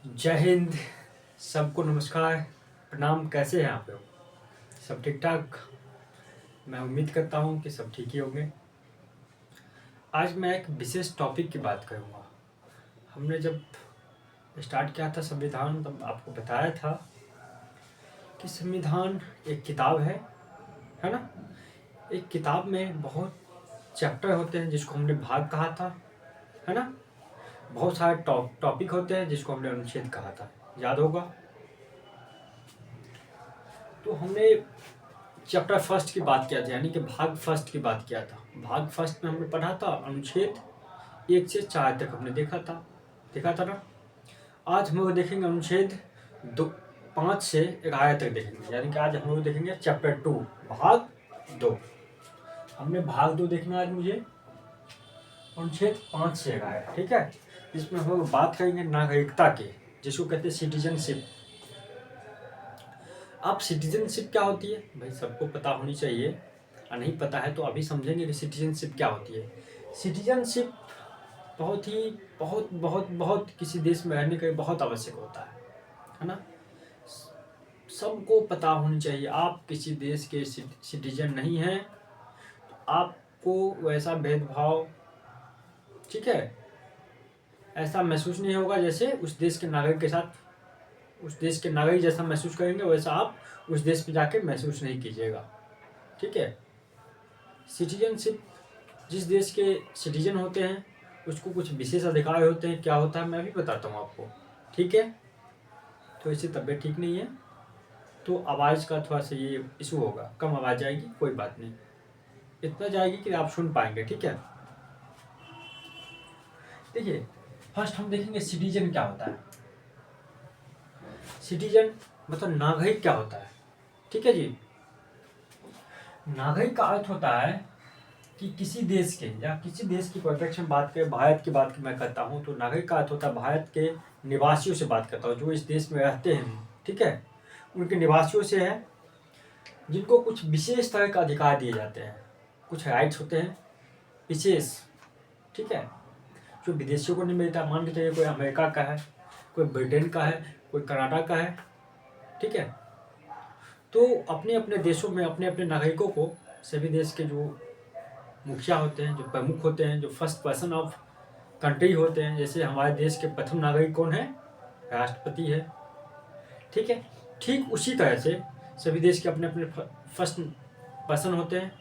जय हिंद। सबको नमस्कार, प्रणाम। कैसे हैं आप लोग? सब ठीक ठाक? मैं उम्मीद करता हूँ कि सब ठीक ही होंगे। आज मैं एक विशेष टॉपिक की बात करूँगा। हमने जब स्टार्ट किया था संविधान, तब आपको बताया था कि संविधान एक किताब है ना? एक किताब में बहुत चैप्टर होते हैं जिसको हमने भाग कहा था, है ना? बहुत सारे टॉपिक होते हैं जिसको हमने अनुच्छेद कहा था, याद होगा। तो हमने चैप्टर फर्स्ट की बात किया था, यानी कि भाग फर्स्ट की बात किया था। भाग फर्स्ट में हमने पढ़ा था अनुच्छेद 1 से 4 तक हमने देखा था ना। आज हम लोग देखेंगे अनुच्छेद 5 से 11 तक देखेंगे, यानी कि आज हम लोग देखेंगे चैप्टर 2 भाग 2। हमने भाग 2 देखना आज मुझे, अनुच्छेद 5 से 11, ठीक है। इसमें हम लोग बात करेंगे नागरिकता के, जिसको कहते हैं सिटीजनशिप। अब सिटीजनशिप क्या होती है भाई, सबको पता होनी चाहिए। और नहीं पता है तो अभी समझेंगे कि सिटीजनशिप क्या होती है। सिटीजनशिप बहुत ही बहुत बहुत बहुत किसी देश में रहने के लिए बहुत आवश्यक होता है ना। सबको पता होनी चाहिए, आप किसी देश के सिटीजन नहीं हैं तो आपको वैसा भेदभाव, ठीक है, ऐसा महसूस नहीं होगा जैसे उस देश के नागरिक के साथ, उस देश के नागरिक जैसा महसूस करेंगे वैसा आप उस देश पे जाके महसूस नहीं कीजिएगा, ठीक है। सिटीजनशिप, जिस देश के सिटीजन होते हैं उसको कुछ विशेष अधिकार होते हैं। क्या होता है मैं भी बताता हूँ आपको, ठीक है। तो इससे तबीयत ठीक नहीं है तो आवाज़ का थोड़ा सा ये इशू होगा, कम आवाज़ आएगी, कोई बात नहीं, इतना जाएगी कि आप सुन पाएंगे, ठीक है। देखिए, फर्स्ट हम देखेंगे सिटीजन क्या होता है। सिटीजन मतलब नागरिक क्या होता है, ठीक है जी। नागरिक का अर्थ होता है कि किसी देश के, या किसी देश की कॉन्टेक्स्ट में बात करें, भारत की बात मैं करता हूँ तो नागरिक का अर्थ होता है भारत के निवासियों से बात करता हूँ, जो इस देश में रहते हैं, ठीक है। उनके निवासियों से है, जिनको कुछ विशेष तरह का अधिकार दिए जाते हैं, कुछ राइट्स होते हैं विशेष, ठीक है, जो विदेशियों को नहीं मिलता। मान के चलिए कोई अमेरिका का है, कोई ब्रिटेन का है, कोई कनाडा का है, ठीक है। तो अपने अपने देशों में अपने अपने नागरिकों को, सभी देश के जो मुखिया होते हैं, जो प्रमुख होते हैं, जो फर्स्ट पर्सन ऑफ कंट्री होते हैं, जैसे हमारे देश के प्रथम नागरिक कौन है, राष्ट्रपति है, ठीक है। ठीक उसी तरह से सभी देश के अपने अपने फर्स्ट पर्सन होते हैं,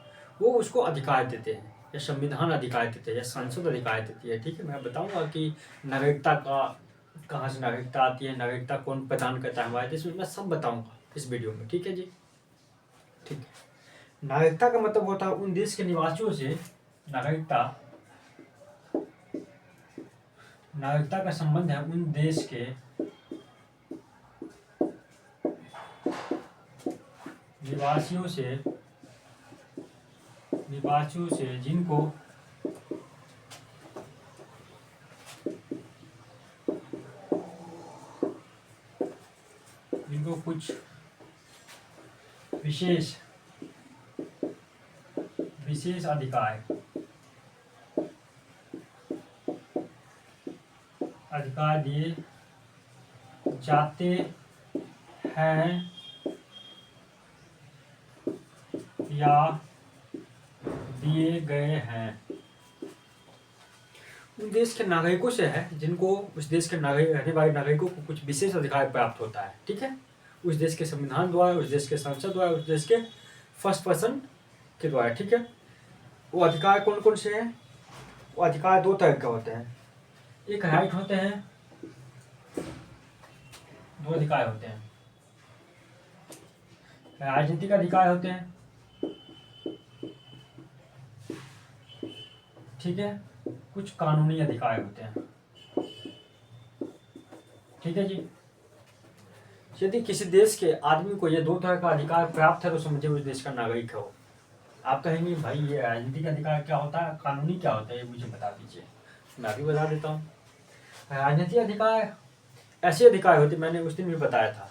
वो उसको अधिकार देते हैं, या संविधान अधिकार देते हैं, या संसद अधिकार देती है, ठीक है। मैं बताऊंगा कि नागरिकता का कहाँ से नागरिकता आती है, नागरिकता कौन प्रदान करता है हमारे देश में, मैं सब बताऊंगा इस वीडियो में, ठीक है जी। ठीक है, नागरिकता का मतलब होता है उन देश के निवासियों से, नागरिकता नागरिकता का संबंध है उन देश के निवासियों से जिनको कुछ विशेष अधिकार दिए जाते हैं या दिए गए हैं। उन देश के नागरिकों से है जिनको उस देश के नागरिक रहने वाले नागरिकों को कुछ विशेष अधिकार प्राप्त होता है, ठीक है। उस देश के संविधान द्वारा, उस देश के संसद द्वारा, उस देश के फर्स्ट पर्सन के द्वारा, ठीक है। वो अधिकार कौन कौन से हैं? वो अधिकार दो तरह के होते हैं, एक राइट होते हैं, दो अधिकार होते हैं, राजनीतिक अधिकार होते हैं, ठीक है, कुछ कानूनी अधिकार होते हैं, ठीक है जी। यदि किसी देश के आदमी को ये दो तरह का अधिकार प्राप्त है तो समझिए उस देश का नागरिक है वो। आप कहेंगे भाई ये राजनीतिक अधिकार क्या होता है, कानूनी क्या होता है, ये मुझे बता दीजिए। मैं भी बता देता हूँ। राजनीतिक अधिकार ऐसे अधिकार होते, मैंने उस दिन भी बताया था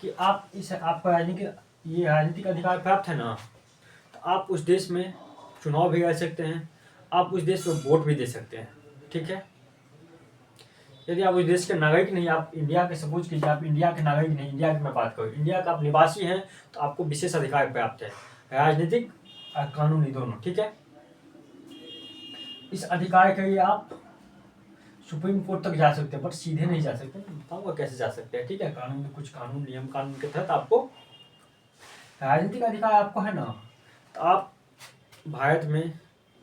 कि आप आपको राजनीतिक अधिकार प्राप्त है ना, तो आप उस देश में चुनाव भी कर सकते हैं, आप उस देश में वोट भी दे सकते हैं, ठीक है। यदि आप उस देश के नागरिक नहीं, आप इंडिया के, सपोज कीजिए आप इंडिया के नागरिक नहीं, इंडिया की मैं बात करूँ, इंडिया का आप निवासी हैं, तो आपको विशेष अधिकार प्राप्त है, राजनीतिक और कानूनी दोनों, ठीक है। इस अधिकार के लिए आप सुप्रीम कोर्ट तक जा सकते हैं, बट सीधे नहीं जा सकते, बताऊंगा कैसे जा सकते हैं, ठीक है। कानून में कुछ कानून, नियम कानून के तहत आपको राजनीतिक अधिकार आपको है ना, तो आप भारत में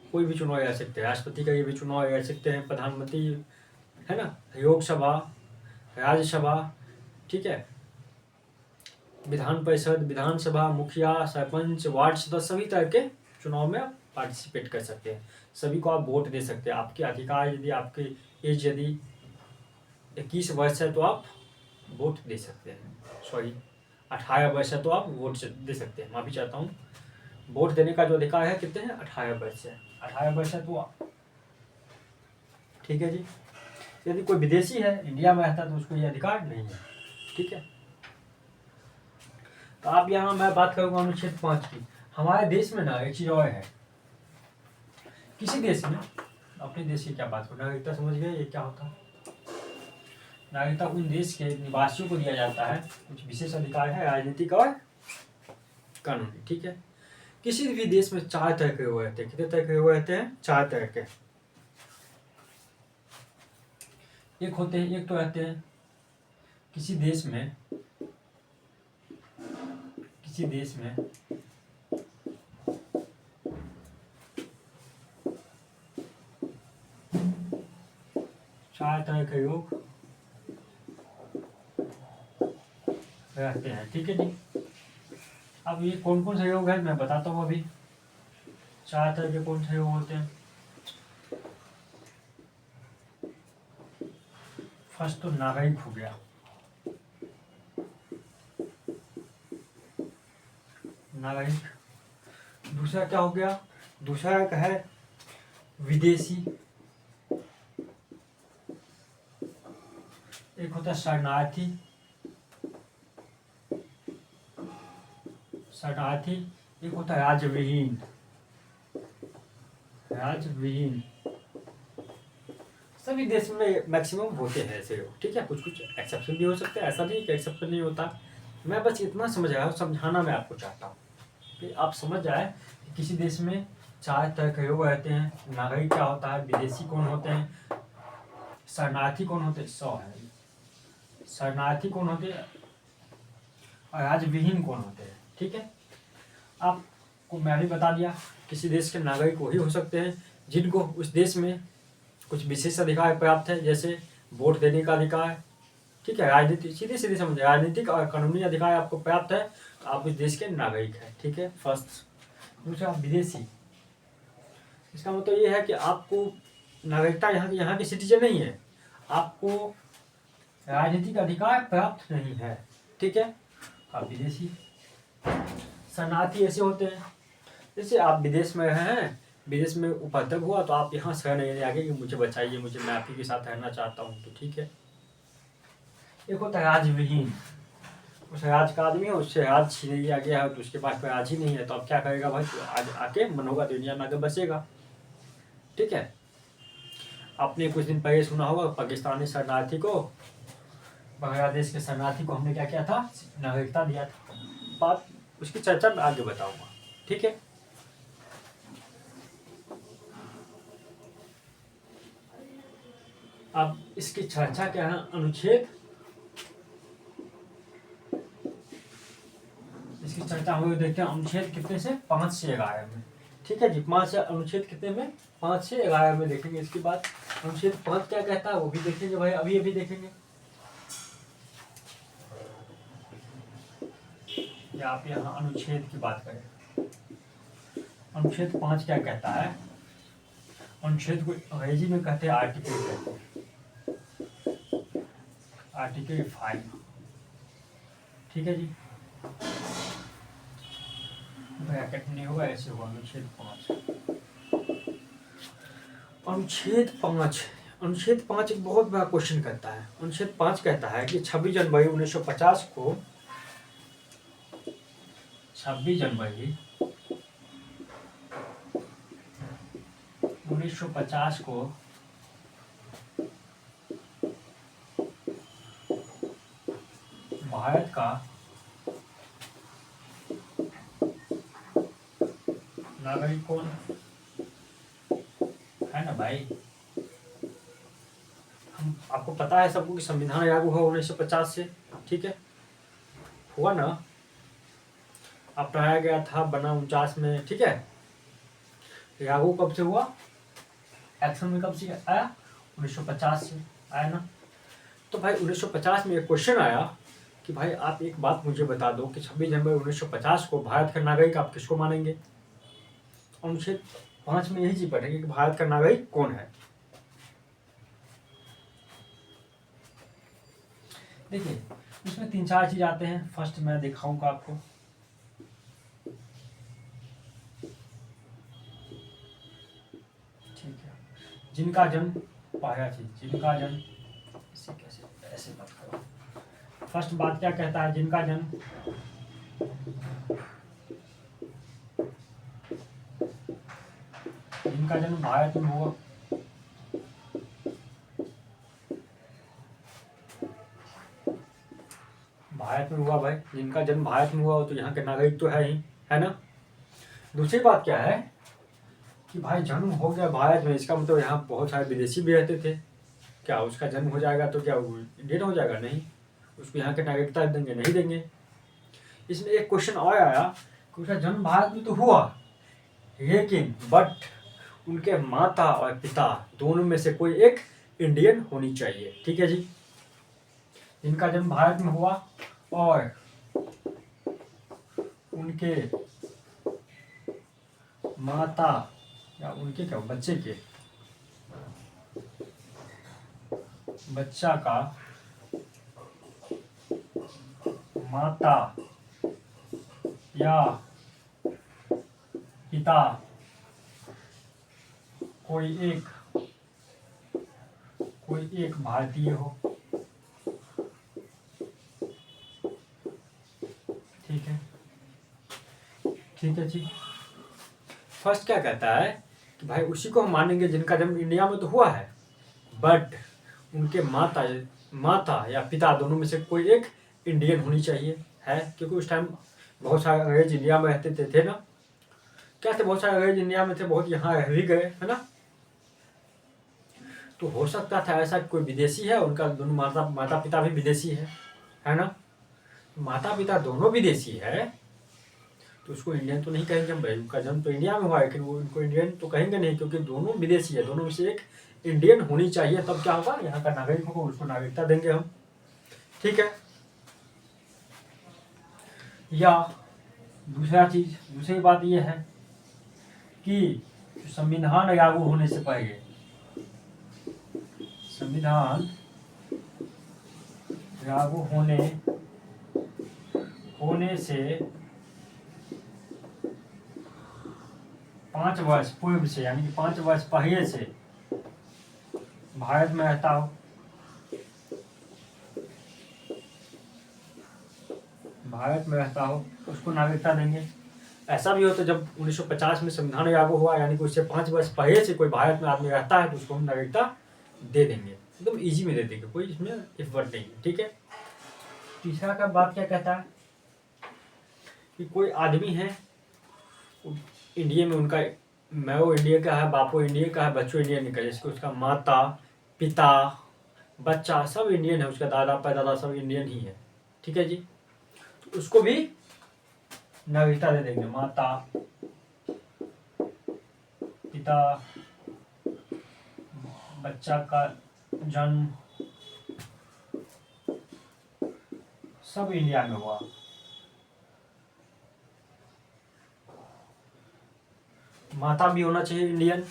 कोई भी चुनाव लड़ सकते हैं, राष्ट्रपति का ये भी चुनाव लड़ सकते हैं, प्रधानमंत्री है ना, लोकसभा, राज्यसभा, ठीक है, विधान परिषद, विधानसभा, मुखिया, सरपंच, वार्ड सदस्य, सभी तरह के चुनाव में आप पार्टिसिपेट कर सकते हैं, सभी को आप वोट दे सकते हैं। आपके अधिकार, यदि आपकी एज यदि 21 वर्ष है तो आप वोट दे सकते हैं, सॉरी 18 वर्ष है तो आप वोट दे सकते हैं, माफी चाहता हूँ। वोट देने का जो अधिकार है कितने हैं, 18 वर्ष है, 18 वर्ष है तो आप, ठीक है जी। यदि कोई विदेशी है, इंडिया में रहता है, तो उसको ये अधिकार नहीं है, ठीक है। तो आप यहाँ, मैं बात करूँगा अनुच्छेद 5 की। हमारे देश में ना एक चीज और है, किसी देश में, अपने देश की क्या बात करूँ, नागरिकता समझ गए ये क्या होता है। नागरिकता उन देश के निवासियों को दिया जाता है, कुछ विशेष अधिकार है, राजनीतिक और कानूनी, ठीक है। किसी भी देश में 4 तरह के लोग रहते हैं, कितने तरह के लोग रहते हैं, 4 तरह के। एक होते हैं, एक तो रहते हैं किसी देश में 4 तरह के लोग रहते हैं, ठीक है जी। अब ये कौन कौन से लोग हैं मैं बताता हूँ अभी। 4 तरह के कौन से लोग होते हैं। फर्स्ट तो नागरिक हो गया, नागरिक। दूसरा क्या हो गया, दूसरा एक है विदेशी, एक होता है शरणार्थी, एक होता है राज्यविहीन, सभी देश में मैक्सिमम होते हैं ऐसे लोग, ठीक है। कुछ कुछ एक्सेप्शन भी हो सकते हैं, ऐसा नहीं कि एक्सेप्शन नहीं होता। मैं बस इतना समझ रहा हूँ, समझाना मैं आपको चाहता हूँ कि आप समझ जाए कि किसी देश में 4 तरह के लोग रहते हैं। नागरिक क्या होता है, विदेशी कौन होते हैं, शरणार्थी कौन होते हैं, शरणार्थी कौन होते हैं, और राज्यविहीन कौन होते हैं, ठीक है। आपको मैं भी बता दिया, किसी देश के नागरिक वही हो सकते हैं जिनको उस देश में कुछ विशेष अधिकार प्राप्त है, जैसे वोट देने का अधिकार, ठीक है। राजनीति, सीधे सीधे समझे, राजनीतिक और कानूनी अधिकार आपको प्राप्त है, तो आप उस देश के नागरिक हैं, ठीक है, फर्स्ट। दूसरा विदेशी, इसका मतलब ये है कि आपको नागरिकता यहाँ की सिटीजन नहीं है, आपको राजनीतिक अधिकार प्राप्त नहीं है, ठीक है, आप विदेशी। शरणार्थी ऐसे होते हैं, जैसे आप विदेश में रहे हैं, विदेश में उपद्रव हुआ तो आप यहाँ शरण लेने आगे कि मुझे बचाइए, मैं आप ही के साथ रहना चाहता हूँ, तो ठीक है। एक होता है राज्यविहीन, उस राज्य का आदमी है, उससे राज्य छीन लिया गया है, तो उसके पास कोई राज्य ही नहीं है, तो अब क्या करेगा भाई, तो आज आके मन होगा तो इंडिया में आके बसेगा, ठीक है। आपने कुछ दिन पहले सुना होगा पाकिस्तानी शरणार्थी को, बांग्लादेश के शरणार्थी को हमने क्या किया था, नागरिकता दिया था। बात उसकी चर्चा मैं आगे बताऊंगा, ठीक है। अब इसकी चर्चा क्या है, अनुच्छेद, इसकी चर्चा हम लोग देखते हैं अनुच्छेद कितने से, 5 से 11 में, ठीक है जी। 5 से अनुच्छेद कितने में, 5 से 11 में देखेंगे। इसके बाद अनुच्छेद 5 क्या कहता है वो भी देखेंगे भाई, अभी देखेंगे। या आप यहाँ अनुच्छेद की बात करें, अनुच्छेद 5 क्या कहता है, अनुच्छेद को अंग्रेजी में कहते हैं आर्टिकल, कहते हैं आर्टिकल 5, ठीक है जी। ब्रैकेट नहीं होगा, ऐसे होगा अनुच्छेद 5। अनुच्छेद 5 एक बहुत बड़ा क्वेश्चन करता है। अनुच्छेद 5 कहता है कि 26 जनवरी 1950 को, 26 जनवरी 1950 को भारत का नागरिक कौन है ना भाई। हम आपको पता है सबको कि संविधान लागू हुआ 1950 से, ठीक है, हुआ ना, अपनाया गया था, बना 49 में, ठीक है। लागू कब से हुआ, एक्शन में कब से आया, 1950 से आया ना। तो भाई 1950 में एक क्वेश्चन आया कि भाई आप एक बात मुझे बता दो कि 26 जनवरी 1950 को भारत का नागरिक आप किसको मानेंगे। अनुच्छेद 5 में यही चीज पढ़ेंगे कि भारत का नागरिक कौन है। देखिए इसमें 3-4 चीज आते हैं। फर्स्ट मैं दिखाऊंगा आपको, ठीक है, जिनका जन्म, पहला चीज जिनका जन्म, इसे कैसे ऐसे मत करो। फर्स्ट बात क्या कहता है, जिनका जन्म भारत में हुआ, भारत में हुआ भाई, जिनका जन्म भारत में हुआ हो तो यहाँ के नागरिक तो है ही, है ना। दूसरी बात क्या है कि भाई जन्म हो गया भारत में, इसका मतलब यहाँ बहुत सारे विदेशी भी रहते थे, क्या उसका जन्म हो जाएगा तो क्या वो इंडियन हो जाएगा, नहीं, उसको यहाँ के नागरिकता देंगे, नहीं देंगे। इसमें एक क्वेश्चन और आया कि उसका जन्म भारत में तो हुआ, लेकिन बट उनके माता और पिता दोनों में से कोई एक इंडियन होनी चाहिए, ठीक है जी। जिनका जन्म भारत में हुआ और उनके माता या उनके क्या बच्चे के बच्चा का माता या पिता कोई एक भारतीय हो, ठीक है, ठीक है जी। फर्स्ट क्या कहता है कि भाई उसी को हम मानेंगे जिनका जन्म इंडिया में तो हुआ है, बट उनके माता या पिता दोनों में से कोई एक इंडियन होनी चाहिए, है, क्योंकि उस टाइम बहुत सारे अंग्रेज इंडिया में रहते थे ना, क्या थे, बहुत सारे अंग्रेज इंडिया में थे, बहुत यहाँ रह भी गए, है ना। तो हो सकता था ऐसा कोई विदेशी है, उनका दोनों माता पिता भी विदेशी है ना। माता पिता दोनों विदेशी है तो उसको इंडियन तो नहीं कहेंगे हम भाई, उनका जन्म तो इंडिया में हुआ है, लेकिन वो उनको इंडियन तो कहेंगे नहीं, क्योंकि दोनों विदेशी है, दोनों में से एक इंडियन होनी चाहिए, तब क्या होगा, यहाँ का नागरिक होगा, उसको नागरिकता देंगे हम, ठीक है। या दूसरी बात यह है कि संविधान लागू होने से पहले, संविधान लागू होने से 5 वर्ष पूर्व से, यानी कि 5 वर्ष पहले से भारत में रहता हो, उसको नागरिकता देंगे। ऐसा भी हो तो जब 1950 में संविधान लागू हुआ, यानी कि उससे 5 वर्ष पहले से कोई भारत में आदमी रहता है तो उसको हम नागरिकता दे देंगे, एकदम इजी में दे देंगे, कोई इसमें एफर्ट नहीं है, ठीक है। तीसरा का बात क्या कहता है कि कोई आदमी है इंडिया में, उनका मैं इंडिया का है, बापो इंडिया का है, बच्चों इंडियन का, जैसे उसका माता पिता बच्चा सब इंडियन है, उसका दादा परदादा सब इंडियन ही है, ठीक है जी। तो उसको भी नागरिकता दे देंगे, माता पिता बच्चा का जन्म सब इंडिया में हुआ, माता भी होना चाहिए इंडियन,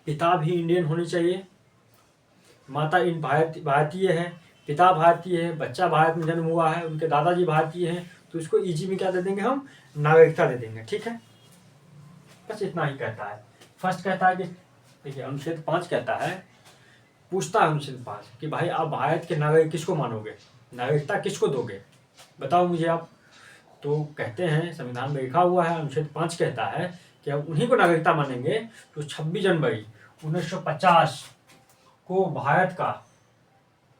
पिता भी इंडियन होनी चाहिए, माता भारतीय है, पिता भारतीय है, बच्चा भारत में जन्म हुआ है, उनके दादाजी भारतीय हैं, तो उसको इजी में क्या दे देंगे हम, नागरिकता दे देंगे, ठीक है। बस इतना ही कहता है। फर्स्ट कहता है कि देखिए अनुच्छेद 5 कहता है, पूछता है अनुच्छेद 5 कि भाई आप भारत के नागरिक किसको मानोगे, नागरिकता किसको दोगे, बताओ मुझे आप। तो कहते हैं संविधान में लिखा हुआ है, अनुच्छेद 5 कहता है कि हम उन्हीं को नागरिकता मानेंगे तो 26 जनवरी 1950 को भारत का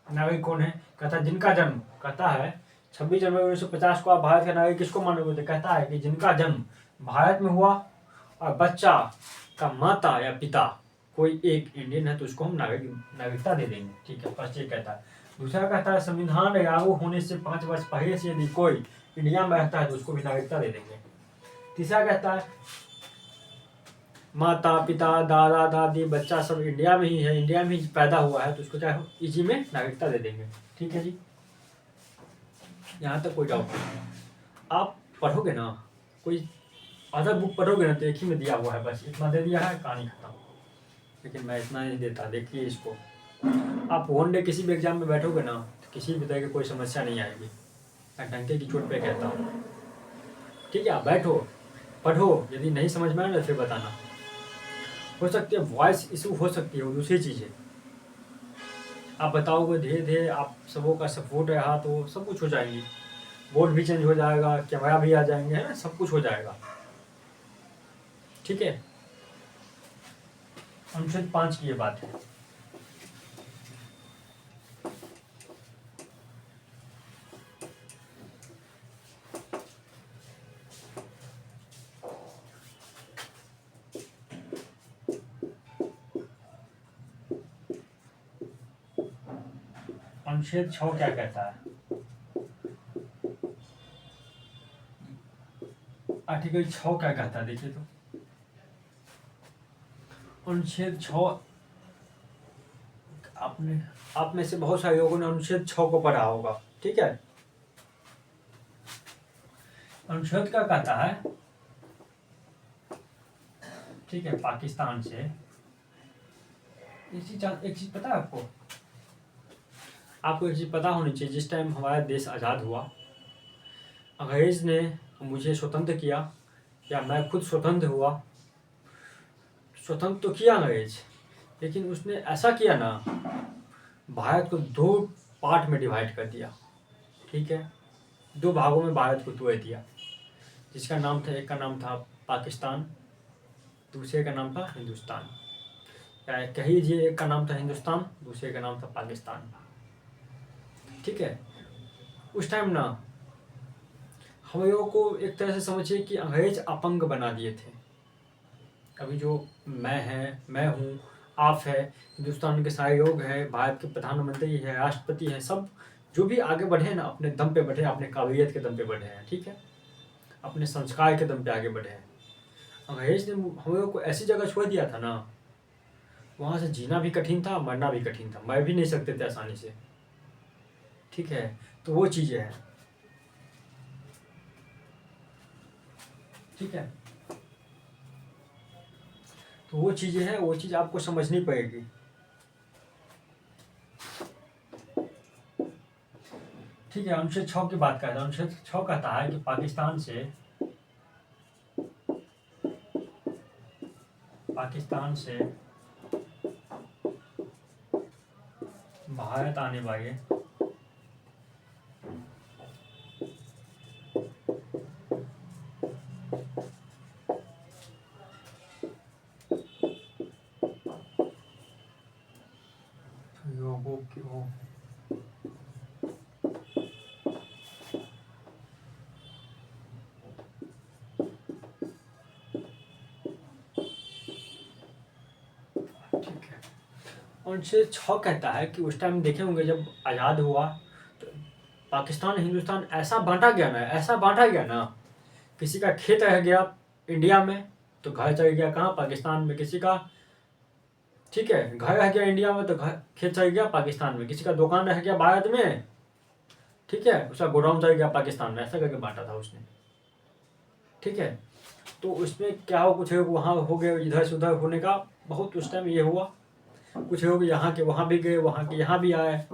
नागरिक कौन है, कहता है जिनका जन्म, कहता है 26 जनवरी 1950 को आप भारत का नागरिक किसको मानोगे? तो कहता है कि जिनका जन्म भारत में हुआ और बच्चा का माता या पिता कोई एक इंडियन है तो उसको हम नागरिकता दे देंगे। ठीक है, फर्स्ट ये कहता है। दूसरा कहता है संविधान लागू होने से 5 वर्ष पहले से यदि कोई इंडिया में रहता है तो उसको भी नागरिकता दे देंगे। तीसरा कहता है माता पिता दादा दादी बच्चा सब इंडिया में ही है, इंडिया में ही पैदा हुआ है तो उसको क्या इसी में नागरिकता दे देंगे। ठीक है जी, यहाँ तक कोई डाउट नहीं। आप पढ़ोगे ना, कोई अदर बुक पढ़ोगे ना तो एक ही में दिया हुआ है, बस इतना दे दिया है, कहानी खत्म। लेकिन मैं इतना नहीं देता। देखिए इसको, आप वन डे किसी भी एग्जाम में बैठोगे ना तो किसी भी तरह की कोई समस्या नहीं आएगी, मैं डंके की चोट पे कहता हूँ। ठीक है, आप बैठो पढ़ो, यदि नहीं समझ में आए ना फिर बताना। हो सकती है वॉइस इशू हो सकती है, वो दूसरी चीज़ है। आप बताओगे धीरे धीरे, आप सबों का सपोर्ट रहा तो सब कुछ हो जाएंगी। बोर्ड भी चेंज हो जाएगा, कैमरा भी आ जाएंगे, है ना, सब कुछ हो जाएगा। ठीक है, अनुच्छेद 5 की ये बात है। अनुच्छेद 6 क्या कहता है? आर्टिकल 6 क्या कहता है देखिए तो। अनुच्छेद 6, आप में से बहुत सारे लोगों ने अनुच्छेद 6 को पढ़ा होगा। ठीक है, अनुच्छेद क्या कहता है? ठीक है, पाकिस्तान से एक चीज पता है आपको एक चीज पता होनी चाहिए। जिस टाइम हमारा देश आज़ाद हुआ, अंग्रेज ने मुझे स्वतंत्र किया या मैं खुद स्वतंत्र हुआ, स्वतंत्र तो किया अंग्रेज, लेकिन उसने ऐसा किया ना, भारत को 2 पार्ट में डिवाइड कर दिया। ठीक है, 2 भागों में भारत को तोड़ दिया, जिसका नाम था, एक का नाम था पाकिस्तान, दूसरे का नाम था हिंदुस्तान। या कह लीजिए एक का नाम था हिंदुस्तान, दूसरे का नाम था पाकिस्तान। ठीक है, उस टाइम ना हम लोगों को एक तरह से समझिए कि अंग्रेज अपंग बना दिए थे। अभी जो मैं हूँ, आप है, हिंदुस्तान के सारे लोग हैं, भारत के प्रधानमंत्री है, राष्ट्रपति हैं, सब जो भी आगे बढ़े ना अपने दम पे बढ़े, अपने काबिलियत के दम पे बढ़े हैं। ठीक है, अपने संस्कार के दम पे आगे बढ़े हैं। अंग्रेज ने हम लोगों को ऐसी जगह छोड़ दिया था ना, वहाँ से जीना भी कठिन था, मरना भी कठिन था, मर भी नहीं सकते थे आसानी से। ठीक है, तो वो चीज़ें हैं। ठीक है, तो वो चीज़ें हैं, वो चीज़ आपको समझनी पड़ेगी। ठीक है, अनुच्छेद 6 की बात करते हैं। अनुच्छेद 6 कहता है कि पाकिस्तान से भारत आने वाले लोगों को अनुच्छेद 6 कहता है कि उस टाइम देखे होंगे जब आज़ाद हुआ तो पाकिस्तान हिंदुस्तान ऐसा बांटा गया ना, किसी का खेत रह गया इंडिया में तो घर चल गया कहाँ, पाकिस्तान में। किसी का, ठीक है, घर रह गया इंडिया में तो खेत चल गया पाकिस्तान में। किसी का दुकान रह गया भारत में, ठीक है, उसका गोडाउन चल गया पाकिस्तान में। ऐसा करके बांटा था उसने। ठीक है, तो उसमें क्या हो, कुछ वहाँ हो गए, इधर से उधर होने का बहुत उस टाइम ये हुआ। कुछ लोग यहाँ के वहाँ भी गए, वहाँ के यहाँ भी आए।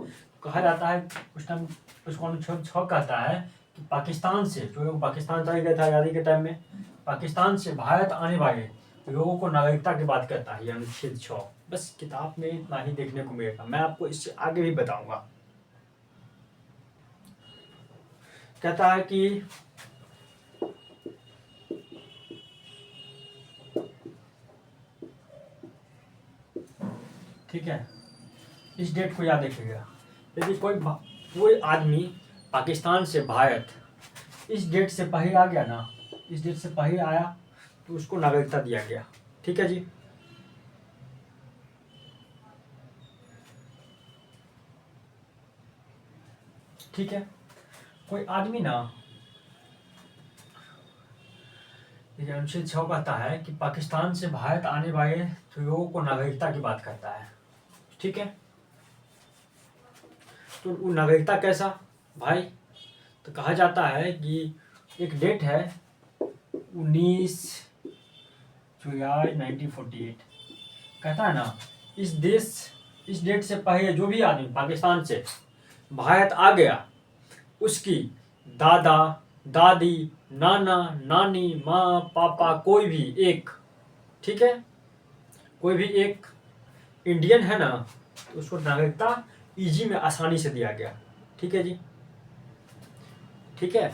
कहा जाता है उस टाइम, उसको अनुच्छेद 6 कहता है कि पाकिस्तान से जो लोग पाकिस्तान चले गए थे आज़ादी के टाइम में, पाकिस्तान से भारत आने वाले लोगों को नागरिकता की बात करता है ये अनुच्छेद 6। बस किताब में इतना ही देखने को मिलेगा, मैं आपको इससे आगे भी बताऊंगा। कहता है कि ठीक है, इस डेट को याद रखिएगा। यदि कोई आदमी पाकिस्तान से भारत इस डेट से पहले आ गया ना, इस डेट से पहले आया तो उसको नागरिकता दिया गया। ठीक है जी। ठीक है, कोई आदमी ना, देखिए अनुच्छेद 6 कहता है कि पाकिस्तान से भारत आने वाले लोगों को नागरिकता की बात करता है। ठीक है, तो वो नागरिकता कैसा भाई, तो कहा जाता है कि एक डेट है 19 जुलाई 1948, कहता है ना इस डेट से पहले जो भी आदमी पाकिस्तान से भारत आ गया उसकी दादा दादी नाना नानी माँ पापा कोई भी एक, ठीक है, कोई भी एक इंडियन है ना, तो उसको नागरिकता इजी में आसानी से दिया गया। ठीक है जी। ठीक है,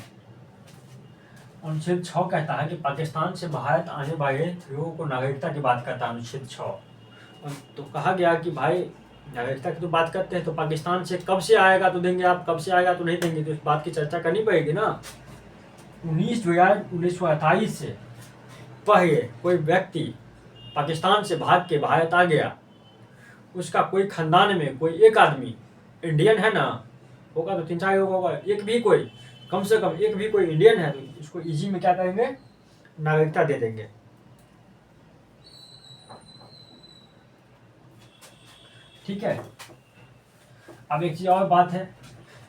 अनुच्छेद 6 कहता है कि पाकिस्तान से भारत आने वाले लोगों को नागरिकता की बात करता है अनुच्छेद 6। तो कहा गया कि भाई नागरिकता की तो बात करते हैं तो पाकिस्तान से कब से आएगा तो देंगे आप, कब से आएगा तो नहीं देंगे, तो इस बात की चर्चा करनी पड़ेगी ना। 19 जुलाई 1948 से पहले कोई व्यक्ति पाकिस्तान से भाग के भारत आ गया, उसका कोई खानदान में कोई एक आदमी इंडियन है ना, होगा तो 3-4 लोग होगा, एक भी कोई कम से कम एक भी कोई इंडियन है तो उसको इजी में क्या करेंगे, नागरिकता दे देंगे। ठीक है, अब एक चीज और बात है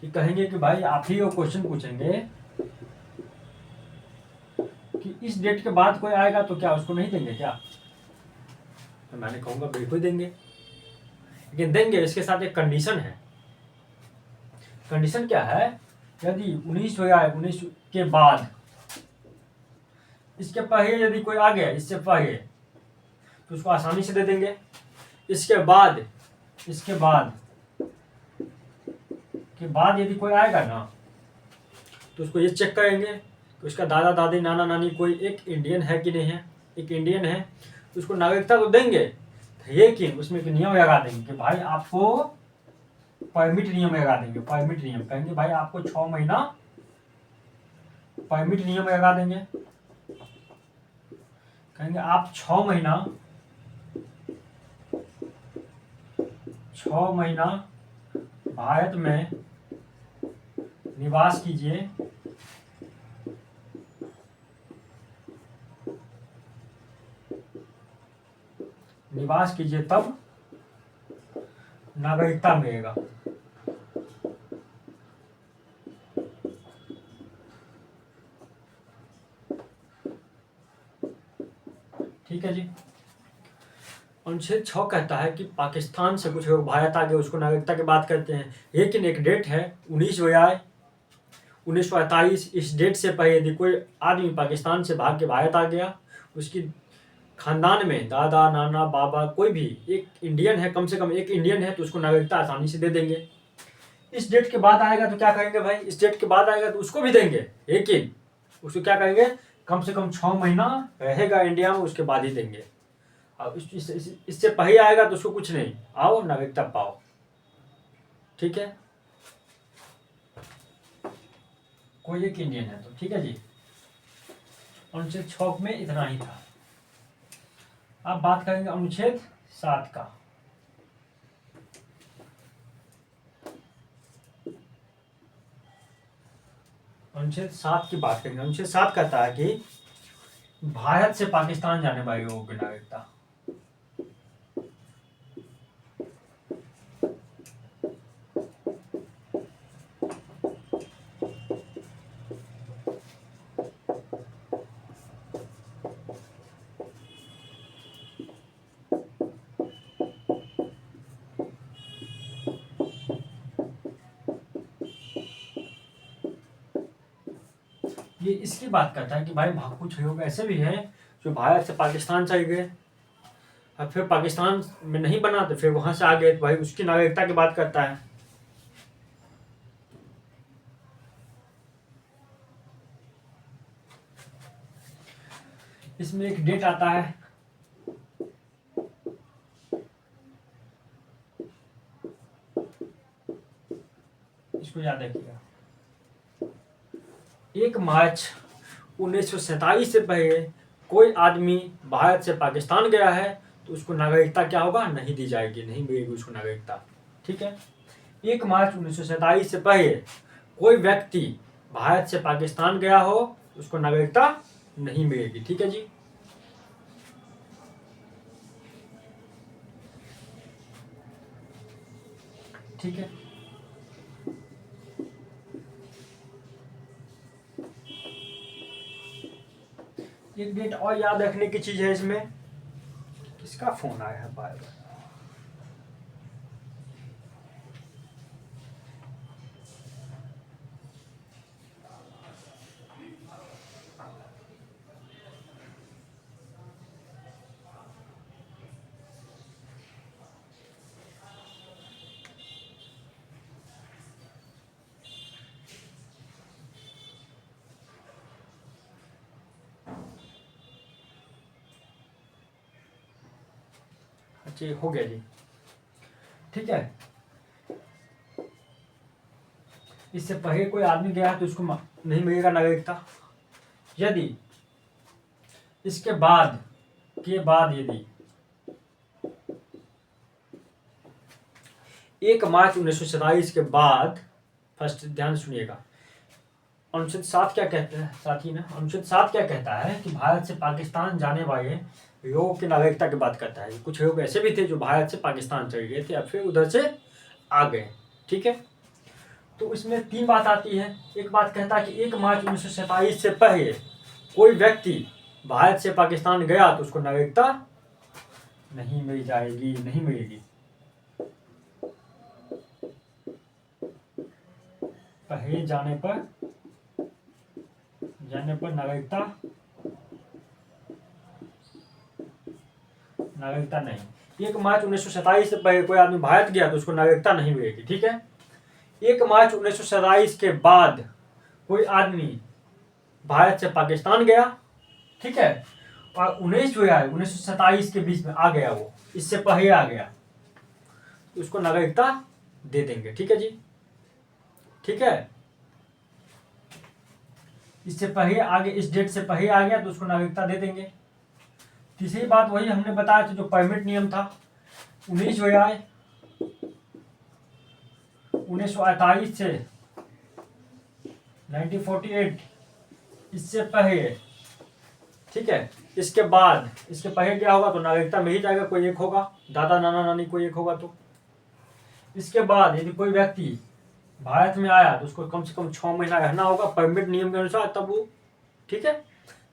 कि कहेंगे कि भाई आप ही वो क्वेश्चन पूछेंगे कि इस डेट के बाद कोई आएगा तो क्या उसको नहीं देंगे क्या, तो मैंने कहूंगा बिल्कुल देंगे, लेकिन देंगे इसके साथ एक कंडीशन है। कंडीशन क्या है, यदि 19 के बाद, इसके पहले यदि कोई आ गया इससे पहले तो उसको आसानी से दे देंगे। इसके बाद यदि कोई आएगा ना तो उसको ये चेक करेंगे कि उसका दादा दादी नाना नानी कोई एक इंडियन है कि नहीं है, एक इंडियन है तो उसको नागरिकता तो देंगे, लेकिन उसमें एक नियम लगा देंगे कि भाई आपको परमिट नियम लगा देंगे। परमिट नियम कहेंगे भाई आपको 6 महीना परमिट नियम लगा देंगे, कहेंगे आप 6 महीना भारत में निवास कीजिए, तब नागरिकता मिलेगा। ठीक है जी। अनुच्छेद 6 कहता है कि पाकिस्तान से कुछ लोग भारत आ गए उसको नागरिकता की बात करते हैं, लेकिन एक डेट है 19 जुलाई 1948, इस डेट से पहले यदि कोई आदमी पाकिस्तान से भाग के भारत आ गया, उसकी खानदान में दादा नाना बाबा कोई भी एक इंडियन है, कम से कम एक इंडियन है तो उसको नागरिकता आसानी से दे देंगे। इस डेट के बाद आएगा तो क्या करेंगे भाई, इस डेट के बाद आएगा तो उसको भी देंगे, लेकिन उसको क्या करेंगे, कम से कम 6 महीना रहेगा इंडिया में उसके बाद ही देंगे। अब इससे पहले आएगा तो उसको कुछ नहीं, आओ नागरिकता पाओ। ठीक है, कोई एक इंडियन है तो। ठीक है जी, अनुच्छेद 6 में इतना ही था। अब बात करेंगे अनुच्छेद 7 का। अनुच्छेद 7 की बात करेंगे। अनुच्छेद 7 कहता है कि भारत से पाकिस्तान जाने वाले लोगों की नागरिकता। ये इसकी बात करता है कि भाई कुछ लोग ऐसे भी हैं जो भारत से पाकिस्तान चले गए और फिर पाकिस्तान में नहीं बना तो फिर वहां से आ गए, तो भाई उसकी नागरिकता की बात करता है। इसमें एक डेट आता है, इसको याद रखिएगा, 1 मार्च 1947 से पहले कोई आदमी भारत से पाकिस्तान गया है तो उसको नागरिकता क्या होगा, नहीं दी जाएगी, नहीं मिलेगी उसको नागरिकता। ठीक है, 1 मार्च 1947 से पहले कोई व्यक्ति भारत से पाकिस्तान गया हो उसको नागरिकता नहीं मिलेगी। ठीक है जी। ठीक है, एक डेट और याद रखने की चीज है इसमें। किसका फोन आया है बार बार? अच्छा, हो गया जी। ठीक है, इससे पहले कोई आदमी गया तो उसको नहीं मिलेगा नागरिकता। यदि इसके बाद यदि 1 मार्च 1947 के बाद, फर्स्ट ध्यान सुनिएगा, अनुच्छेद 7 क्या कहता है साथी ना, अनुच्छेद 7 क्या कहता है कि भारत से पाकिस्तान जाने वाले लोगों की नागरिकता की बात करता है। कुछ लोग ऐसे भी थे जो भारत से पाकिस्तान चले गए थे, अब फिर उधर से आ गए। ठीक है, तो इसमें 3 बात आती है। एक बात कहता है कि 1 मार्च 1947 से पहले कोई व्यक्ति भारत से पाकिस्तान गया तो उसको नागरिकता नहीं मिल जाएगी, नहीं मिलेगी। पहले जाने पर नागरिकता नहीं। 1 मार्च 1947 से पहले कोई आदमी भारत गया तो उसको नागरिकता नहीं मिलेगी। ठीक है, 1 मार्च 1947 के बाद कोई आदमी भारत से पाकिस्तान गया, ठीक है, और 19 जुलाई 1927 के बीच में आ गया, वो इससे पहले आ गया तो उसको नागरिकता दे देंगे। ठीक है जी। ठीक है, इससे पहले आगे, इस डेट से पहले आ गया तो उसको नागरिकता दे देंगे। तीसरी बात वही हमने बताया था जो परमिट नियम था, 19 जुलाई 1948 से 1948, इससे पहले, ठीक है, इसके बाद, इसके पहले क्या होगा तो नागरिकता मिल ही जाएगा, कोई एक होगा, दादा नाना नानी कोई एक होगा। तो इसके बाद यदि कोई व्यक्ति भारत में आया तो उसको कम से कम 6 महीना रहना होगा परमिट नियम के अनुसार, तब वो, ठीक है,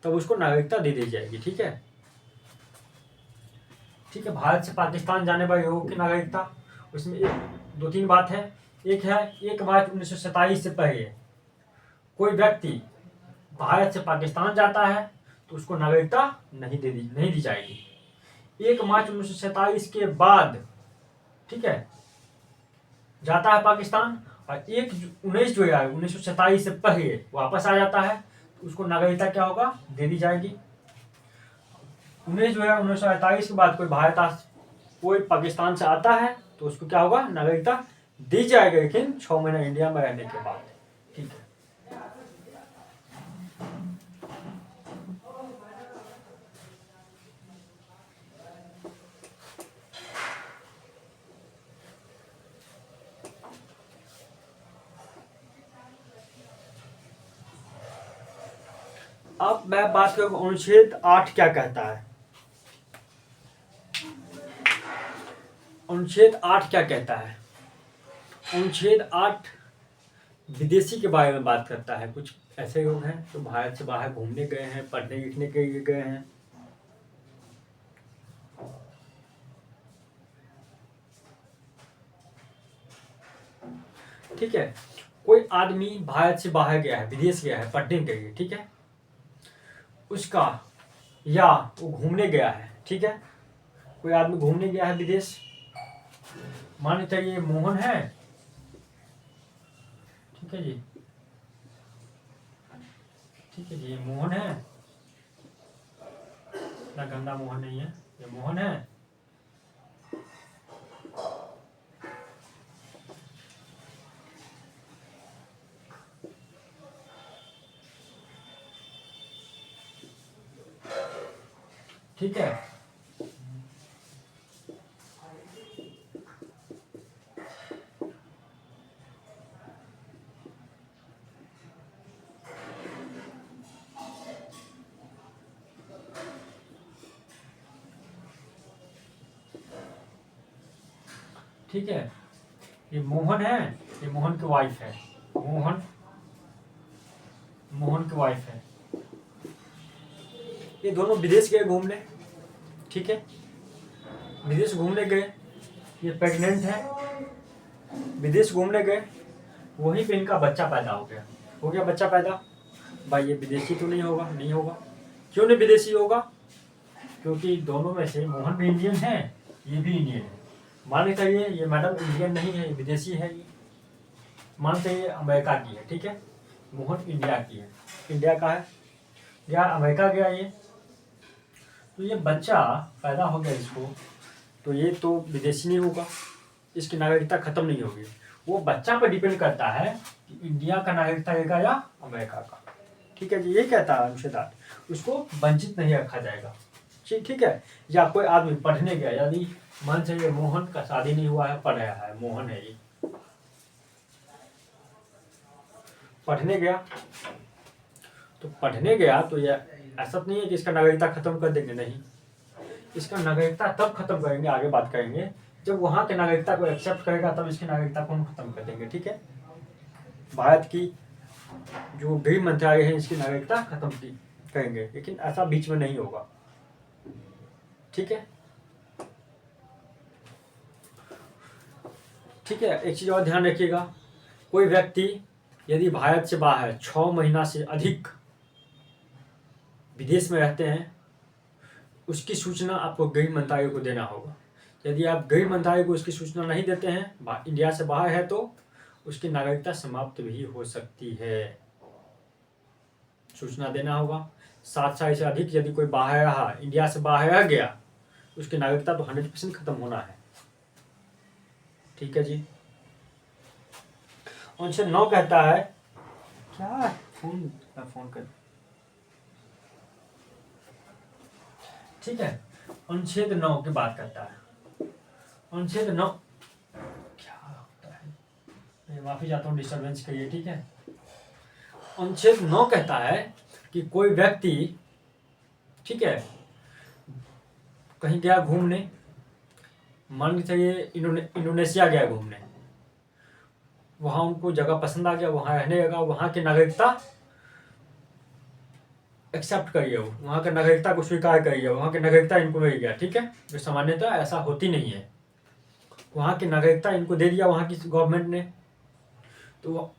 तब उसको नागरिकता दे दी जाएगी। ठीक है, ठीक है, भारत से पाकिस्तान जाने वाले लोगों की नागरिकता, उसमें एक 2-3 बात है। एक है 1 मार्च 1927 से पहले कोई व्यक्ति भारत से पाकिस्तान जाता है तो उसको नागरिकता नहीं दी जाएगी। 1 मार्च 1947 के बाद, ठीक है, जाता है पाकिस्तान और 19 जुलाई 1947 से पहले वापस आ जाता है तो उसको नागरिकता क्या होगा, दे दी जाएगी। 19 जुलाई 1948 के बाद कोई पाकिस्तान से आता है तो उसको क्या होगा, नागरिकता दी जाएगी, लेकिन 6 महीना इंडिया में रहने के बाद। ठीक है, अब मैं बात करूँ अनुच्छेद 8 क्या कहता है। अनुच्छेद 8 क्या कहता है? अनुच्छेद 8 विदेशी के बारे में बात करता है। कुछ ऐसे लोग हैं जो भारत से बाहर घूमने गए हैं, पढ़ने लिखने के लिए गए हैं, ठीक है, कोई आदमी भारत से बाहर गया है, विदेश गया है पढ़ने के लिए, ठीक है, उसका, या वो घूमने गया है, ठीक है, कोई आदमी घूमने गया है विदेश, मान लीजिए ये मोहन है, ठीक है जी, ठीक है जी, ये मोहन है, इतना गंदा मोहन नहीं है, ये मोहन है, ठीक है। ठीक है, ये मोहन है, ये मोहन की वाइफ है, मोहन मोहन की वाइफ है। ये दोनों विदेश गए घूमने, ठीक है, विदेश घूमने गए, ये प्रेग्नेंट है, विदेश घूमने गए, वहीं पे इनका बच्चा पैदा हो गया बच्चा पैदा। भाई ये विदेशी तो नहीं होगा, नहीं होगा। क्यों नहीं विदेशी होगा? क्योंकि दोनों में से मोहन भी इंडियन है, ये भी इंडियन है। मान चाहिए ये मैडम इंडियन नहीं है, ये विदेशी है। ये मान चाहिए अमेरिका की है, ठीक है, मोहन इंडिया की है, इंडिया का है, गया अमेरिका गया ये, तो ये बच्चा पैदा हो गया इसको, तो ये तो विदेशी नहीं होगा, इसकी नागरिकता खत्म नहीं होगी। वो बच्चा पर डिपेंड करता है कि इंडिया का नागरिकता लेगा या अमेरिका का। ठीक है जी, यही कहता है अनुच्छेद, उसको वंचित नहीं रखा जाएगा। ठीक है। या कोई आदमी पढ़ने गया, यदि मान चाहिए मोहन का शादी नहीं हुआ है, पढ़ रहा है, मोहन है ये, पढ़ने गया, तो पढ़ने गया तो ये ऐसा नहीं है कि इसका नागरिकता खत्म कर देंगे, नहीं, इसका नागरिकता तब खत्म करेंगे, आगे बात करेंगे, जब वहां के नागरिकता को एक्सेप्ट करेगा तब इसकी नागरिकता को हम खत्म कर देंगे। ठीक है, भारत की जो गृह मंत्रालय है इसकी नागरिकता खत्म करेंगे, लेकिन ऐसा बीच में नहीं होगा। ठीक है, ठीक है। एक चीज और ध्यान रखिएगा, कोई व्यक्ति यदि भारत से बाहर 6 महीना से अधिक विदेश में रहते हैं, उसकी सूचना आपको गृह मंत्रालय को देना होगा। यदि आप गृह मंत्रालय को उसकी सूचना नहीं देते हैं, इंडिया से बाहर है, तो उसकी नागरिकता समाप्त भी हो सकती है। सूचना देना होगा। 7 साल से अधिक यदि कोई बाहर रहा, इंडिया से बाहर रह गया, उसकी नागरिकता तो 100% खत्म होना है। ठीक है जी। अनुच्छेद 9 कहता है, क्या फोन कर, ठीक है, अनुच्छेद 9 की बात करता है। अनुच्छेद 9 क्या होता है, मैं माफी चाहता हूँ डिस्टर्बेंस के लिए। ठीक है, अनुच्छेद 9 कहता है कि कोई व्यक्ति, ठीक है, कहीं गया घूमने, मान के चलिए इंडोनेशिया गया घूमने, वहां उनको जगह पसंद आ गया, वहां रहने लगा, वहां की नागरिकता एक्सेप्ट करिए, वहां की नागरिकता को स्वीकार करिए, वहां की नागरिकता इनको मिल गया। ठीक है, जो सामान्यतः ऐसा होती नहीं है, वहां की नागरिकता इनको दे दिया वहां की गवर्नमेंट ने, तो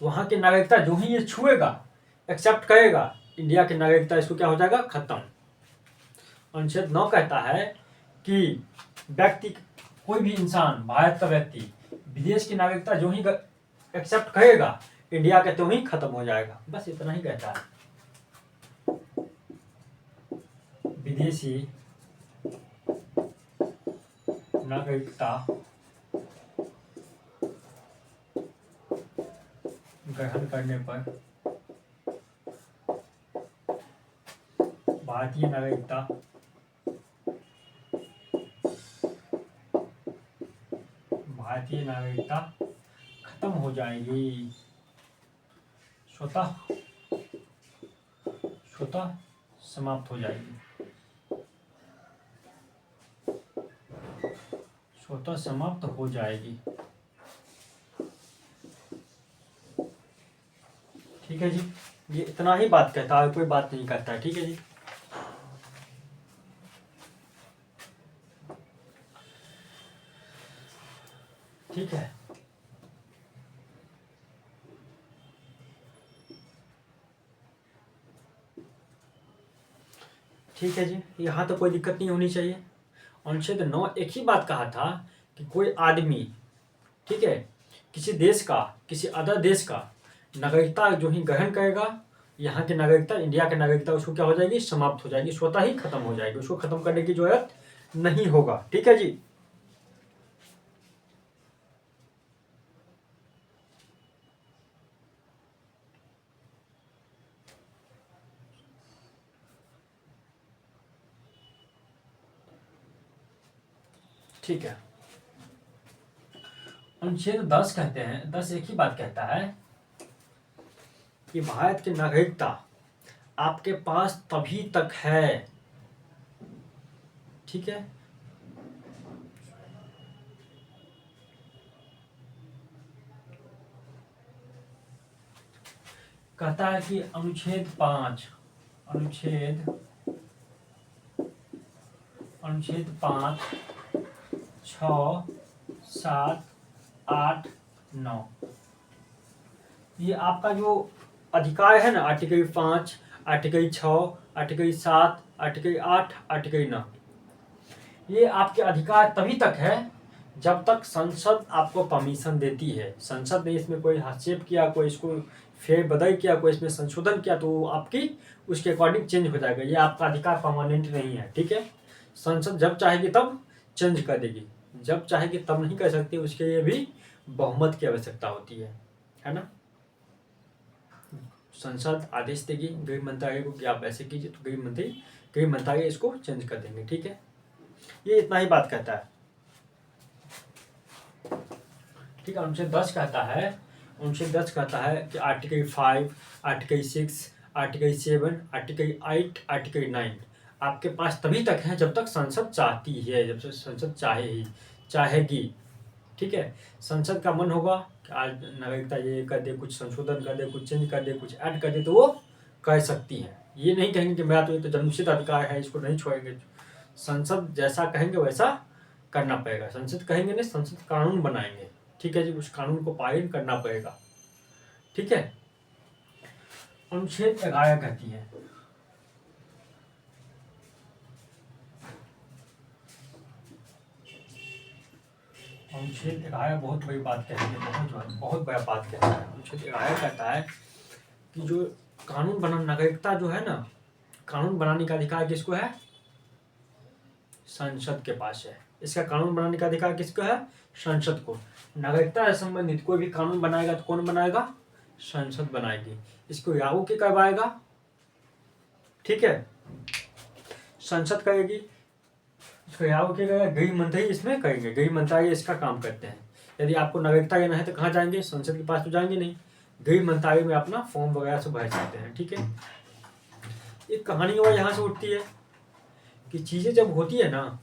वहां की नागरिकता जो ही ये छुएगा, एक्सेप्ट करेगा, इंडिया की नागरिकता इसको क्या हो जाएगा, खत्म। अनुच्छेद 9 कहता है कि व्यक्ति, कोई भी इंसान, भारत का व्यक्ति विदेश की नागरिकता जो ही एक्सेप्ट करेगा, इंडिया का तो ही खत्म हो जाएगा। बस इतना ही कहता है। विदेशी नागरिकता ग्रहण करने पर भारतीय नागरिकता खत्म हो जाएगी, स्वतः समाप्त हो जाएगी, स्वतः समाप्त हो जाएगी। ठीक है जी, ये इतना ही बात कहता है, कोई बात नहीं करता है। ठीक है जी, ठीक है, ठीक है जी, यहाँ तो कोई दिक्कत नहीं होनी चाहिए। अनुच्छेद 9 एक ही बात कहा था कि कोई आदमी, ठीक है, किसी देश का, किसी अदर देश का नागरिकता जो ही ग्रहण करेगा, यहाँ की नागरिकता, इंडिया की नागरिकता उसको क्या हो जाएगी, समाप्त हो जाएगी, स्वतः ही खत्म हो जाएगी, उसको खत्म करने की जरूरत नहीं होगा। ठीक है जी, ठीक है। अनुच्छेद 10 कहते हैं, 10 एक ही बात कहता है कि भारत की नागरिकता आपके पास तभी तक है, ठीक है, कहता है कि अनुच्छेद 5, अनुच्छेद 5, 6, 7, 8, 9, ये आपका जो अधिकार है ना, article 5, article 6, article 7, article 8, article 9, ये आपके अधिकार तभी तक है जब तक संसद आपको परमिशन देती है। संसद ने इसमें कोई हस्तक्षेप किया, कोई इसको फेरबदल किया, कोई इसमें संशोधन किया, तो वो आपकी उसके अकॉर्डिंग चेंज हो जाएगा। ये आपका अधिकार परमानेंट नहीं है, ठीक है। संसद जब चाहेगी तब चेंज कर देगी, जब चाहेगी तब नहीं कर सकती, उसके लिए भी बहुमत की आवश्यकता होती है ना। संसद आदेश देगी गृह मंत्रालय को कि आप ऐसे कीजिए, तो गृह मंत्रालय इसको चेंज कर देंगे, ठीक है। ये इतना ही बात कहता है, ठीक है। अनुच्छेद 10 कहता है, अनुच्छेद 10 कहता है कि article 5, article 6, article 7, article 8, article 9 आपके पास तभी तक है जब तक संसद चाहती है, जब तक संसद चाहेगी, ठीक है। संसद का मन होगा कि आज नागरिकता ये कर दे, कुछ संशोधन कर दे, कुछ चेंज कर दे, कुछ ऐड कर दे, तो वो कर सकती है। ये नहीं कहेंगे कि मेरा तो ये तो जन्मसिद्ध अधिकार है, इसको नहीं छोड़ेंगे। संसद जैसा कहेंगे वैसा करना पड़ेगा। संसद कहेंगे नहीं, संसद कानून बनाएंगे, ठीक है जी, उस कानून को पालन करना पड़ेगा, ठीक है। अनुच्छेद 11 कहती है, अनुच्छेद 11 बहुत बड़ी बात कहती है, बहुत बड़ा बात कहता है। अनुच्छेद 11 कहता है कि जो कानून बनाना, नागरिकता जो है ना, कानून बनाने का अधिकार किसको है? संसद के पास है। इसका कानून बनाने का अधिकार किसको है? संसद को। नागरिकता से संबंधित कोई भी कानून बनाएगा तो कौन बनाएगा? संसद बनाएगी। इसको लागू के करवाएगा, ठीक है, संसद करेगी। इसको लागू के करेगा गृह मंत्री, इसमें करेंगे, गृह मंत्रालय इसका काम करते हैं। यदि आपको नागरिकता लेना है तो कहाँ जाएंगे? संसद के पास तो जाएंगे नहीं, गृह मंत्रालय में अपना फॉर्म वगैरह से भर सकते हैं, ठीक है। एक कहानी और यहाँ से उठती है कि चीजें जब होती है ना,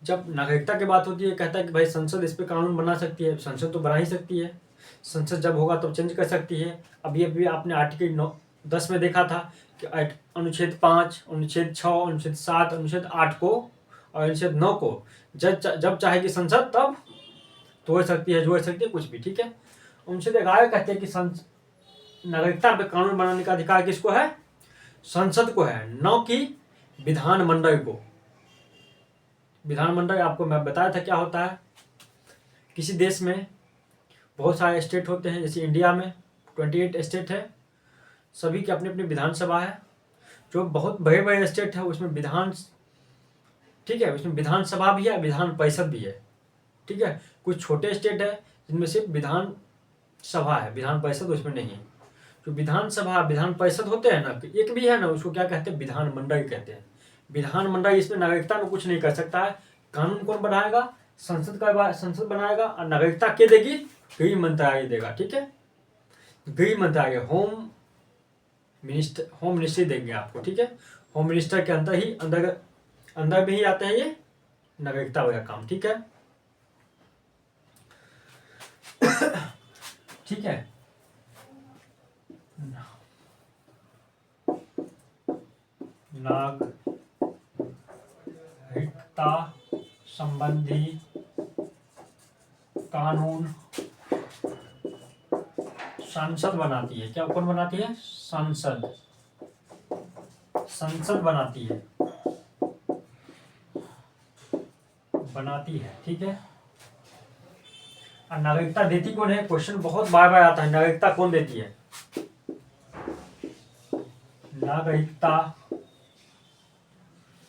जब नागरिकता की बात होती है, कहता है कि भाई संसद इस पे कानून बना सकती है, संसद तो बना ही सकती है, संसद जब होगा तब चेंज कर सकती है। अभी अभी आपने आर्टिकल 10 में देखा था कि अनुच्छेद 5, अनुच्छेद 6, अनुच्छेद 7, अनुच्छेद 8 को और अनुच्छेद 9 को जब चाहेगी संसद तब तोड़ सकती है, जोड़ सकती है, कुछ भी, ठीक है। अनुच्छेद 11 कहते हैं कि नागरिकता पे कानून बनाने का अधिकार किसको है? संसद को है, न कि विधानमंडल को। विधानमंडल आपको मैं बताया था क्या होता है। किसी देश में बहुत सारे स्टेट होते हैं, जैसे इंडिया में 28 स्टेट है, सभी की अपनी अपनी विधानसभा है। जो बहुत बड़े बड़े स्टेट है उसमें ठीक है, उसमें विधानसभा भी है, विधान परिषद भी है, ठीक है। कुछ छोटे स्टेट है जिनमें सिर्फ विधान सभा है, विधान परिषद उसमें नहीं है। जो विधानसभा विधान परिषद होते हैं ना, एक भी है ना, उसको क्या कहते हैं? विधानमंडल कहते हैं। विधानमंडल इसमें नागरिकता में कुछ नहीं कर सकता है। कानून कौन बनाएगा? संसद बनाएगा, और नागरिकता के देगी? गृह मंत्रालय देगा, ठीक है। गृह मंत्रालय, होम मिनिस्ट्री देंगे आपको, ठीक है। होम मिनिस्टर के अंदर में ही आते हैं ये नागरिकता वाला काम, ठीक है। ठीक है, नागरिकता संबंधी कानून संसद बनाती है। क्या कौन बनाती है? संसद बनाती है, ठीक है। और नागरिकता देती कौन है? क्वेश्चन बहुत बार बार आता है, नागरिकता कौन देती है? नागरिकता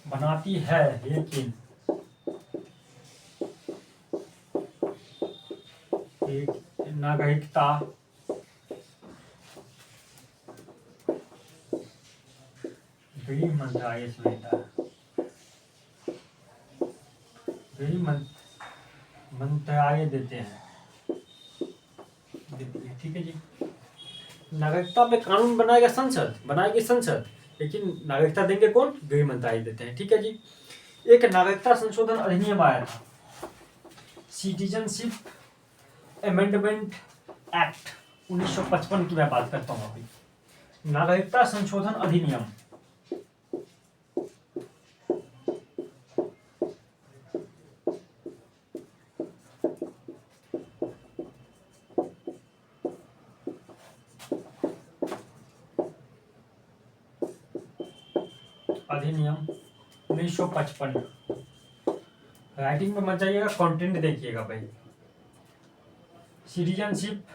बनाती है, लेकिन नागरिकता गृह मंत्रालय से लेता है। गृह मंत्रालय देते हैं, ठीक है जी। नागरिकता में कानून बनाएगी संसद, लेकिन नागरिकता देंगे कौन? गृह मंत्रालय देते हैं, ठीक है जी। एक नागरिकता संशोधन अधिनियम आया था, सिटीजनशिप अमेंडमेंट एक्ट 1955 की मैं बात करता हूं अभी। नागरिकता संशोधन अधिनियम, अधिनियम 1955। राइटिंग में मत जाइएगा, कंटेंट देखिएगा भाई। सिटीजनशिप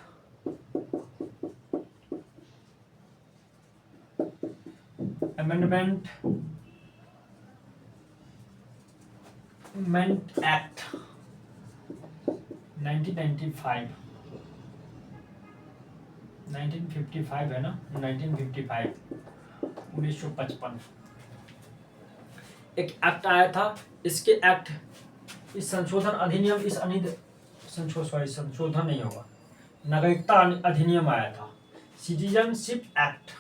अमेंडमेंट एक्ट 1955 है ना, 1955 एक एक्ट आया था। इस संशोधन अधिनियम, संशोधन नहीं होगा, नागरिकता अधिनियम आया था, सिटीजनशिप एक्ट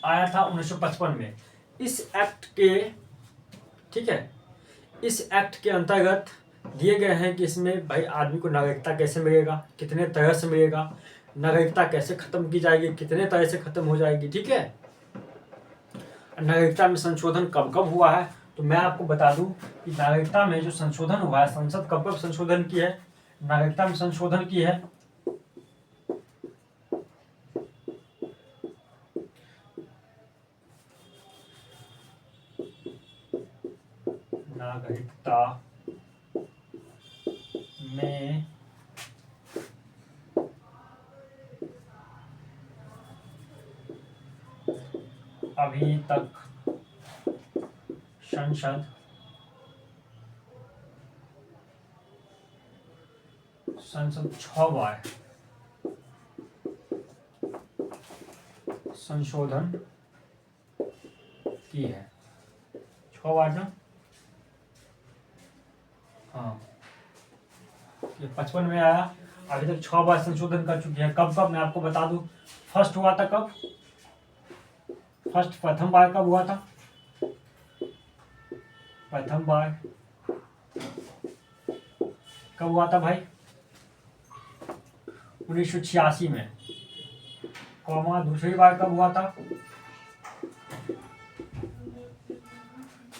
आया था 1955 में। इस एक्ट के, ठीक है, इस एक्ट के अंतर्गत दिए गए हैं कि इसमें भाई आदमी को नागरिकता कैसे मिलेगा, कितने तरह से मिलेगा, नागरिकता कैसे खत्म की जाएगी, कितने तरह से खत्म हो जाएगी, ठीक है। नागरिकता में संशोधन कब कब हुआ है, तो मैं आपको बता दूं कि नागरिकता में जो संशोधन हुआ है, संसद कब कब संशोधन की है, नागरिकता में संशोधन की है नागरिकता में अभी तक संसद संसद 6 बार संशोधन की है, 6 बार ना। हाँ, ये 55 में आया, अभी तक 6 बार संशोधन कर चुकी है। कब कब मैं आपको बता दूं। फर्स्ट हुआ था कब? प्रथम बार कब हुआ था? प्रथम बार कब हुआ था भाई? 1986 में। कौमा दूसरी बार कब हुआ था?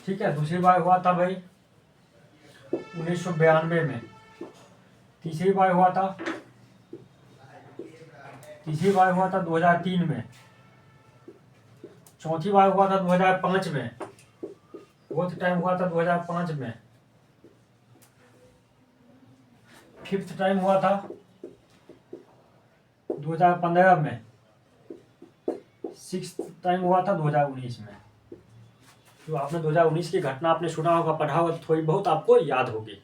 ठीक है, दूसरी बार हुआ था भाई 1992 में। तीसरी बार हुआ था 2003 में। चौथी बार हुआ था 2005 में। फोर्थ टाइम हुआ था 2005 में। फिफ्थ टाइम हुआ था 2015 में। सिक्स्थ टाइम हुआ था 2019 में। तो आपने 2019 की घटना आपने सुना होगा, पढ़ा होगा, थोड़ी बहुत आपको याद होगी।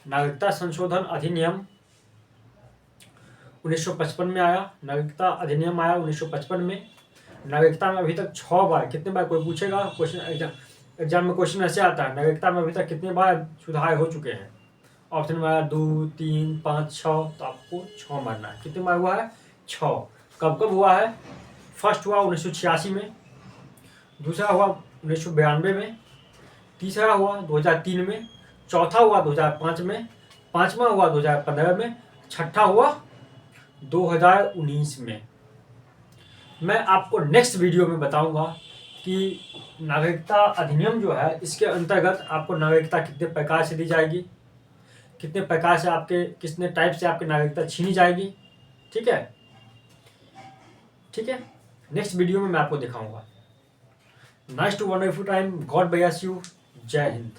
नागरिकता संशोधन अधिनियम 1955 में आया। नागरिकता अधिनियम आया 1955 में। नागरिकता में अभी तक 6 बार, कितने बार कोई पूछेगा क्वेश्चन, एग्जाम में क्वेश्चन ऐसे आता है, नागरिकता में अभी तक कितने बार सुधार हो चुके हैं। ऑप्शन में 2, 3, 5, 6, तो आपको 6 मानना है। कितने बार हुआ है? 6। कब कब हुआ है? फर्स्ट हुआ 1986 में, दूसरा हुआ 1992 में, तीसरा हुआ 2003 में, चौथा हुआ 2005 में, पांचवा हुआ 2015 में, छठा हुआ 2019 में। मैं आपको नेक्स्ट वीडियो में बताऊंगा कि नागरिकता अधिनियम जो है, इसके अंतर्गत आपको नागरिकता कितने प्रकार से दी जाएगी, कितने प्रकार से आपके, कितने टाइप से आपकी नागरिकता छीनी जाएगी। ठीक है, ठीक है, नेक्स्ट वीडियो में मैं आपको दिखाऊंगा। Nice to wonderful time, god bless you, जय हिंद।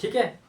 ठीक है।